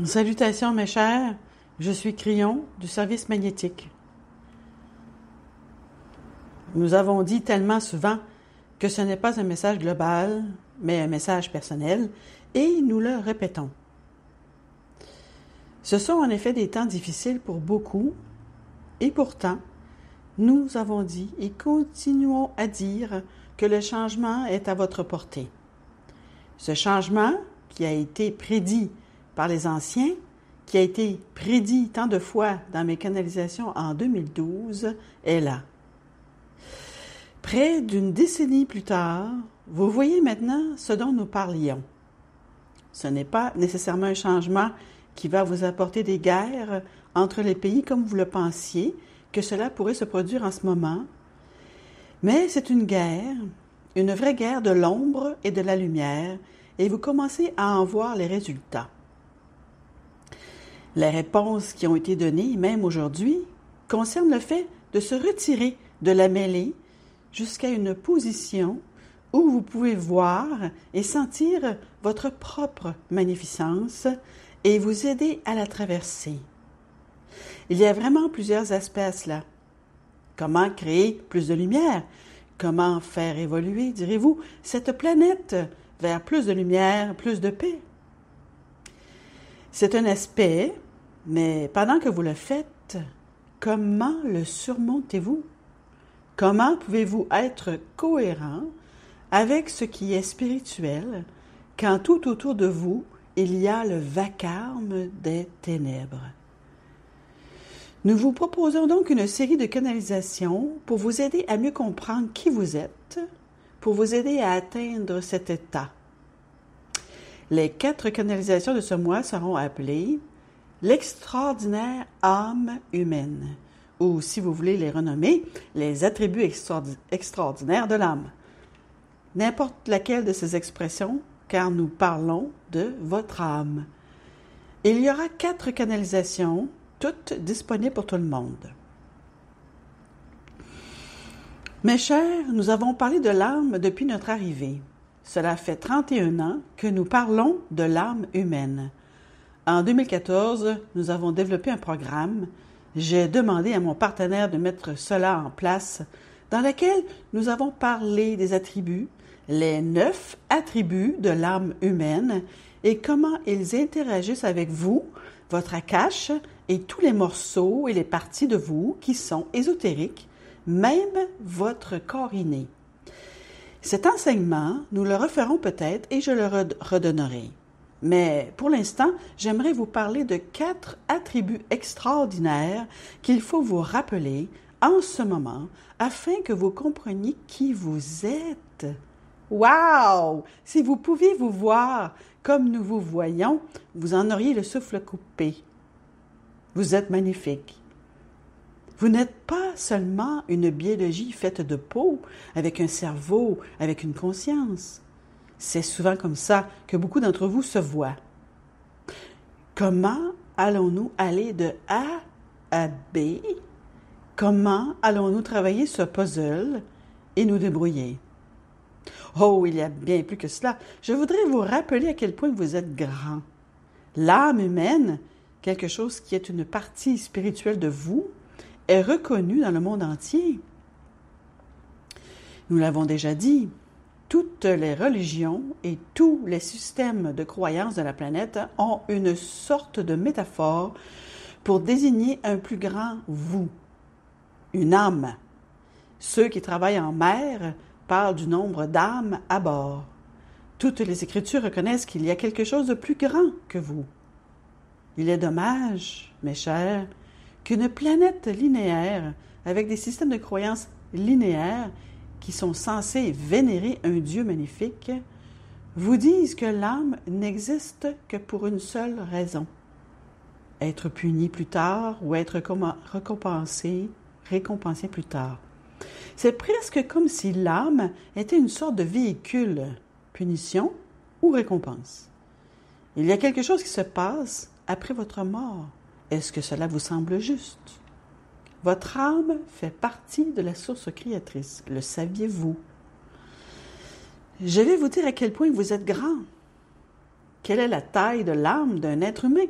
Salutations mes chers, je suis Crillon du service magnétique. Nous avons dit tellement souvent que ce n'est pas un message global, mais un message personnel, et nous le répétons. Ce sont en effet des temps difficiles pour beaucoup, et pourtant, nous avons dit et continuons à dire que le changement est à votre portée. Ce changement qui a été prédit par les anciens, qui a été prédit tant de fois dans mes canalisations en 2012, est là. Près d'une décennie plus tard, vous voyez maintenant ce dont nous parlions. Ce n'est pas nécessairement un changement qui va vous apporter des guerres entre les pays comme vous le pensiez, que cela pourrait se produire en ce moment, mais c'est une guerre, une vraie guerre de l'ombre et de la lumière, et vous commencez à en voir les résultats. Les réponses qui ont été données, même aujourd'hui, concernent le fait de se retirer de la mêlée jusqu'à une position où vous pouvez voir et sentir votre propre magnificence et vous aider à la traverser. Il y a vraiment plusieurs aspects à cela. Comment créer plus de lumière? Comment faire évoluer, direz-vous, cette planète vers plus de lumière, plus de paix? C'est un aspect, mais pendant que vous le faites, comment le surmontez-vous? Comment pouvez-vous être cohérent avec ce qui est spirituel quand tout autour de vous, il y a le vacarme des ténèbres? Nous vous proposons donc une série de canalisations pour vous aider à mieux comprendre qui vous êtes, pour vous aider à atteindre cet état. Les 4 canalisations de ce mois seront appelées « L'extraordinaire âme humaine » ou, si vous voulez les renommer, « Les attributs extraordinaires de l'âme ». N'importe laquelle de ces expressions, car nous parlons de votre âme. Il y aura 4 canalisations, toutes disponibles pour tout le monde. Mes chers, nous avons parlé de l'âme depuis notre arrivée. Cela fait 31 ans que nous parlons de l'âme humaine. En 2014, nous avons développé un programme. J'ai demandé à mon partenaire de mettre cela en place, dans lequel nous avons parlé des attributs, les 9 attributs de l'âme humaine et comment ils interagissent avec vous, votre akash et tous les morceaux et les parties de vous qui sont ésotériques, même votre corps inné. Cet enseignement, nous le referons peut-être et je le redonnerai. Mais pour l'instant, j'aimerais vous parler de 4 attributs extraordinaires qu'il faut vous rappeler en ce moment afin que vous compreniez qui vous êtes. Wow! Si vous pouviez vous voir comme nous vous voyons, vous en auriez le souffle coupé. Vous êtes magnifique. Vous n'êtes pas seulement une biologie faite de peau, avec un cerveau, avec une conscience. C'est souvent comme ça que beaucoup d'entre vous se voient. Comment allons-nous aller de A à B? Comment allons-nous travailler ce puzzle et nous débrouiller? Oh, il y a bien plus que cela. Je voudrais vous rappeler à quel point vous êtes grand. L'âme humaine, quelque chose qui est une partie spirituelle de vous, est reconnue dans le monde entier. Nous l'avons déjà dit, toutes les religions et tous les systèmes de croyances de la planète ont une sorte de métaphore pour désigner un plus grand vous, une âme. Ceux qui travaillent en mer parlent du nombre d'âmes à bord. Toutes les Écritures reconnaissent qu'il y a quelque chose de plus grand que vous. Il est dommage, mes chers, qu'une planète linéaire, avec des systèmes de croyances linéaires qui sont censés vénérer un Dieu magnifique, vous disent que l'âme n'existe que pour une seule raison. Être puni plus tard ou être récompensé plus tard. C'est presque comme si l'âme était une sorte de véhicule, punition ou récompense. Il y a quelque chose qui se passe après votre mort. Est-ce que cela vous semble juste? Votre âme fait partie de la source créatrice. Le saviez-vous? Je vais vous dire à quel point vous êtes grand. Quelle est la taille de l'âme d'un être humain?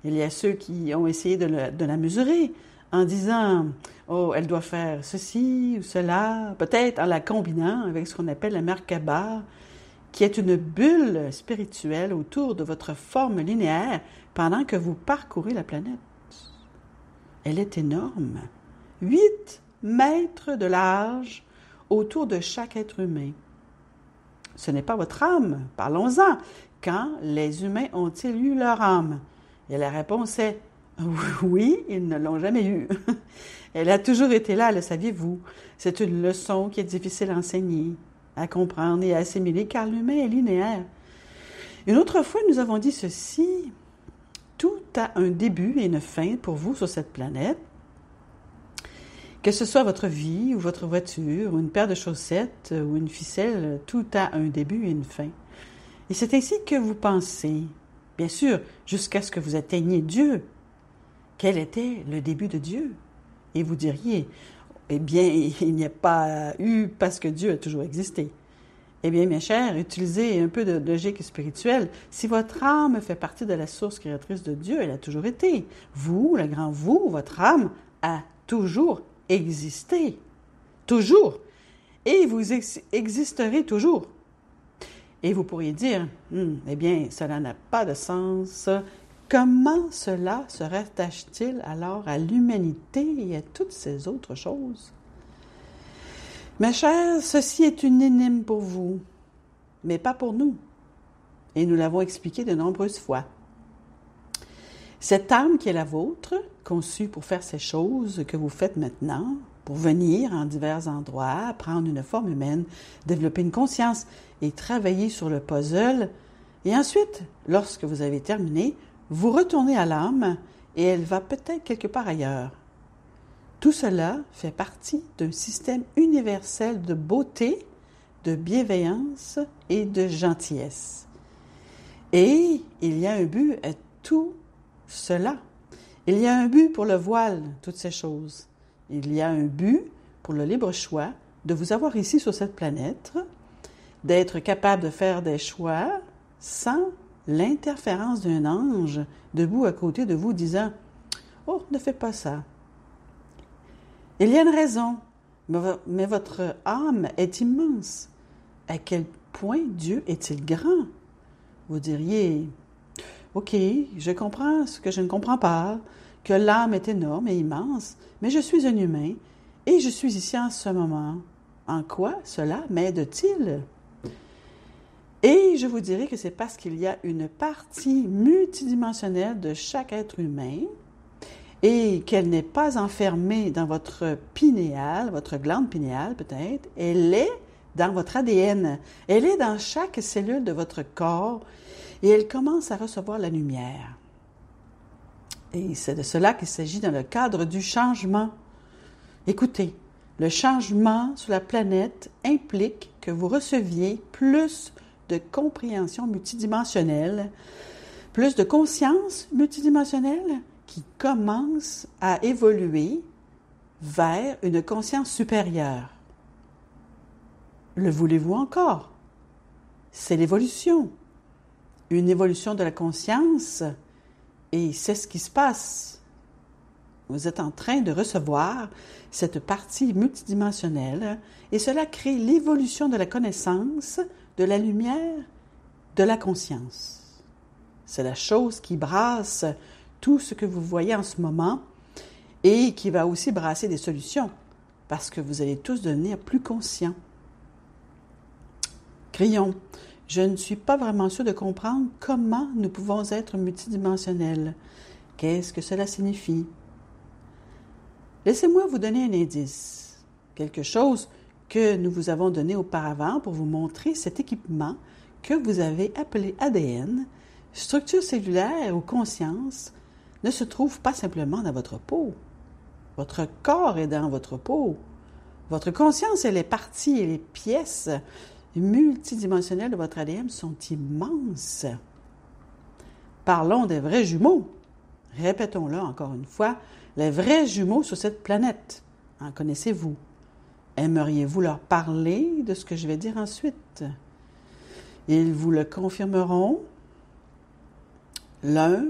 Il y a ceux qui ont essayé de la mesurer en disant « Oh, elle doit faire ceci ou cela », peut-être en la combinant avec ce qu'on appelle la Merkaba, qui est une bulle spirituelle autour de votre forme linéaire pendant que vous parcourez la planète. Elle est énorme. 8 mètres de large autour de chaque être humain. Ce n'est pas votre âme. Parlons-en. Quand les humains ont-ils eu leur âme? Et la réponse est oui, ils ne l'ont jamais eue. Elle a toujours été là, le saviez-vous. C'est une leçon qui est difficile à enseigner, à comprendre et à assimiler, car l'humain est linéaire. Une autre fois, nous avons dit ceci. Tout a un début et une fin pour vous sur cette planète. Que ce soit votre vie ou votre voiture, ou une paire de chaussettes ou une ficelle, tout a un début et une fin. Et c'est ainsi que vous pensez, bien sûr, jusqu'à ce que vous atteigniez Dieu. Quel était le début de Dieu? Et vous diriez, eh bien, il n'y a pas eu parce que Dieu a toujours existé. Eh bien, mes chers, utilisez un peu de logique spirituelle. Si votre âme fait partie de la source créatrice de Dieu, elle a toujours été. Vous, le grand vous, votre âme a toujours existé. Toujours. Et vous existerez toujours. Et vous pourriez dire, eh bien, cela n'a pas de sens. Comment cela se rattache-t-il alors à l'humanité et à toutes ces autres choses? Mes chers, ceci est une énigme pour vous, mais pas pour nous. Et nous l'avons expliqué de nombreuses fois. Cette âme qui est la vôtre, conçue pour faire ces choses que vous faites maintenant, pour venir en divers endroits, prendre une forme humaine, développer une conscience et travailler sur le puzzle. Et ensuite, lorsque vous avez terminé, vous retournez à l'âme et elle va peut-être quelque part ailleurs. Tout cela fait partie d'un système universel de beauté, de bienveillance et de gentillesse. Et il y a un but à tout cela. Il y a un but pour le voile, toutes ces choses. Il y a un but pour le libre choix de vous avoir ici sur cette planète, d'être capable de faire des choix sans l'interférence d'un ange debout à côté de vous disant « Oh, ne fais pas ça ». Il y a une raison, mais votre âme est immense. À quel point Dieu est-il grand? Vous diriez « Ok, je comprends ce que je ne comprends pas, que l'âme est énorme et immense, mais je suis un humain et je suis ici en ce moment. En quoi cela m'aide-t-il? » Et je vous dirai que c'est parce qu'il y a une partie multidimensionnelle de chaque être humain et qu'elle n'est pas enfermée dans votre pinéal, votre glande pinéale peut-être, elle est dans votre ADN, elle est dans chaque cellule de votre corps et elle commence à recevoir la lumière. Et c'est de cela qu'il s'agit dans le cadre du changement. Écoutez, le changement sur la planète implique que vous receviez plus de compréhension multidimensionnelle, plus de conscience multidimensionnelle qui commence à évoluer vers une conscience supérieure. Le voulez-vous encore? C'est l'évolution. Une évolution de la conscience, et c'est ce qui se passe. Vous êtes en train de recevoir cette partie multidimensionnelle, et cela crée l'évolution de la connaissance, de la lumière, de la conscience. C'est la chose qui brasse tout ce que vous voyez en ce moment et qui va aussi brasser des solutions parce que vous allez tous devenir plus conscients. Crions, je ne suis pas vraiment sûr de comprendre comment nous pouvons être multidimensionnels. Qu'est-ce que cela signifie? Laissez-moi vous donner un indice, quelque chose que nous vous avons donné auparavant pour vous montrer cet équipement que vous avez appelé ADN, structure cellulaire ou conscience, ne se trouve pas simplement dans votre peau. Votre corps est dans votre peau. Votre conscience et les parties et les pièces multidimensionnelles de votre ADN sont immenses. Parlons des vrais jumeaux. Répétons-le encore une fois, les vrais jumeaux sur cette planète. En connaissez-vous? Aimeriez-vous leur parler de ce que je vais dire ensuite? Ils vous le confirmeront. L'un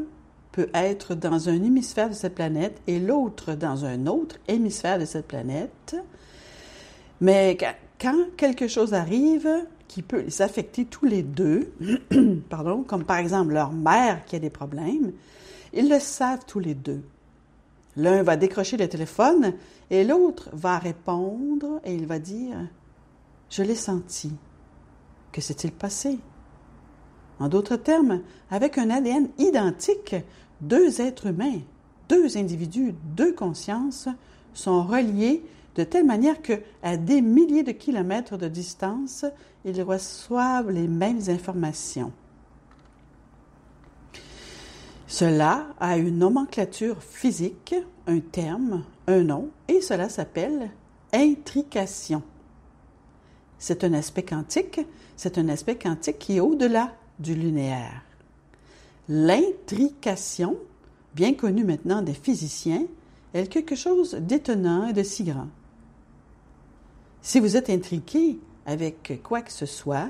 peut être dans un hémisphère de cette planète et l'autre dans un autre hémisphère de cette planète. Mais quand quelque chose arrive qui peut les affecter tous les deux, pardon, comme par exemple leur mère qui a des problèmes, ils le savent tous les deux. L'un va décrocher le téléphone et l'autre va répondre et il va dire « Je l'ai senti. Que s'est-il passé? » En d'autres termes, avec un ADN identique, deux êtres humains, deux individus, deux consciences sont reliés de telle manière qu'à des milliers de kilomètres de distance, ils reçoivent les mêmes informations. Cela a une nomenclature physique, un terme, un nom, et cela s'appelle intrication. C'est un aspect quantique qui est au-delà du linéaire. L'intrication, bien connue maintenant des physiciens, est quelque chose d'étonnant et de si grand. Si vous êtes intriqué avec quoi que ce soit,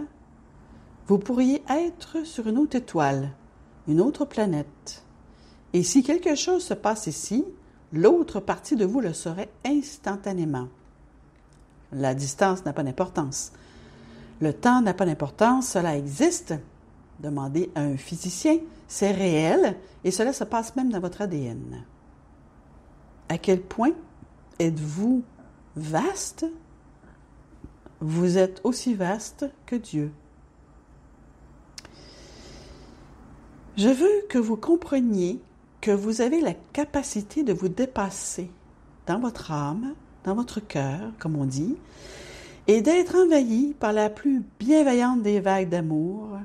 vous pourriez être sur une autre étoile, une autre planète. Et si quelque chose se passe ici, l'autre partie de vous le saurait instantanément. La distance n'a pas d'importance. Le temps n'a pas d'importance, cela existe. Demandez à un physicien, c'est réel et cela se passe même dans votre ADN. À quel point êtes-vous vaste? Vous êtes aussi vaste que Dieu. Je veux que vous compreniez que vous avez la capacité de vous dépasser dans votre âme, dans votre cœur, comme on dit, et d'être envahi par la plus bienveillante des vagues d'amour,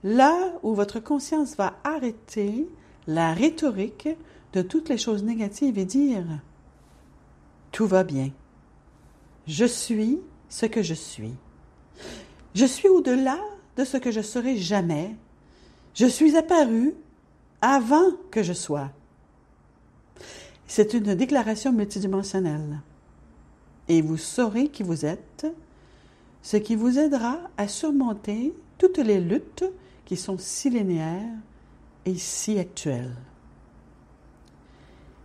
là où votre conscience va arrêter la rhétorique de toutes les choses négatives et dire « Tout va bien. Je suis ce que je suis. Je suis au-delà de ce que je serai jamais. Je suis apparu avant que je sois. » C'est une déclaration multidimensionnelle. Et vous saurez qui vous êtes, ce qui vous aidera à surmonter toutes les luttes qui sont si linéaires et si actuelles.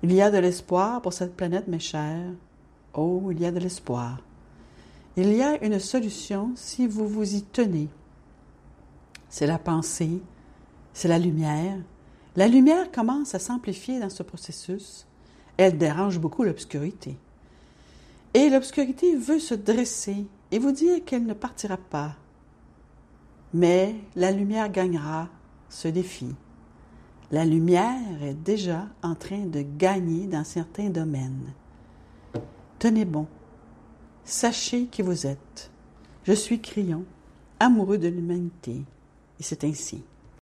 Il y a de l'espoir pour cette planète, mes chers. Oh, il y a de l'espoir. Il y a une solution si vous vous y tenez. C'est la pensée, c'est la lumière. La lumière commence à s'amplifier dans ce processus. Elle dérange beaucoup l'obscurité. Et l'obscurité veut se dresser et vous dire qu'elle ne partira pas. Mais la lumière gagnera ce défi. La lumière est déjà en train de gagner dans certains domaines. Tenez bon. Sachez qui vous êtes. Je suis Crillon, amoureux de l'humanité. Et c'est ainsi.